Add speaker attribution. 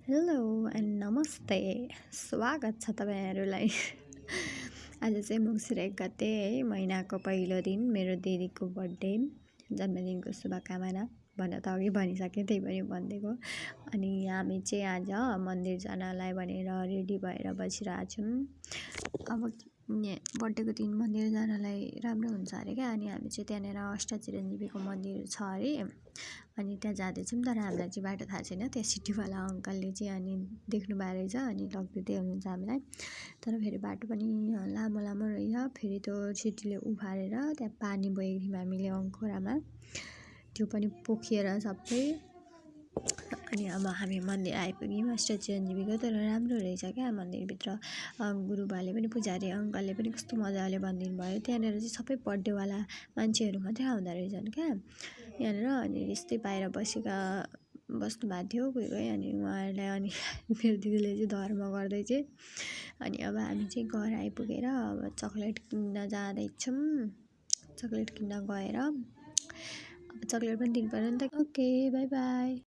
Speaker 1: Hello and नमस्ते। स्वागत छ तपाईँहरूलाई। आज चाहिँ मङ्सिर 1 गते है, महिनाको पहिलो दिन, मेरो दिदीको बर्थडे, जन्मदिनको शुभकामना भन्न त अघि भनिसकेँ, त्यही पनि भनिदिएको। अनि हामी चाहिँ आज मन्दिर जानलाई भनेर रेडी भएर बसिरहेको छौँ। अब बर्थडेको दिन मन्दिर जानलाई राम्रो हुन्छ अरे क्या। अनि हामी चाहिँ त्यहाँनिर अष्टचिरञ्जीवीको मन्दिर छ अरे, अनि त्यहाँ जाँदैछौँ। तर हामीलाई चाहिँ बाटो थाहा छैन। त्यहाँ सिटीवाला अङ्कलले चाहिँ अनि देख्नु भएको रहेछ, अनि लगिदिँदै हुनुहुन्छ हामीलाई। तर फेरि बाटो पनि लामो लामो रहेछ। फेरि त्यो सिटीले उफारेर त्यहाँ पानी बोकेको थियौँ हामीले अङ्कोरामा, त्यो पनि पोखिएर सबै। अनि अब हामी मन्दिर आइपुग्यौँ अष्टचिरञ्जीवीको। तर राम्रो रहेछ क्या मन्दिरभित्र। गुरुबाले पनि, पुजारी अङ्कलले पनि कस्तो मजाले भनिदिनु भयो। त्यहाँनिर चाहिँ सबै बर्थडेवाला मान्छेहरू मात्रै आउँदो रहेछन् क्या यहाँनिर। अनि यस्तै बाहिर बस्नु भएको थियो कोही कोही। अनि उहाँहरूलाई अनि मेरो दिदीले चाहिँ धर्म गर्दै चाहिँ। अनि अब हामी चाहिँ घर आइपुगेर अब चक्लेट किन्न जाँदैछौँ। चक्लेट किन्न गएर अब चक्लेट पनि दिनु पर्यो नि त। Okay, by by.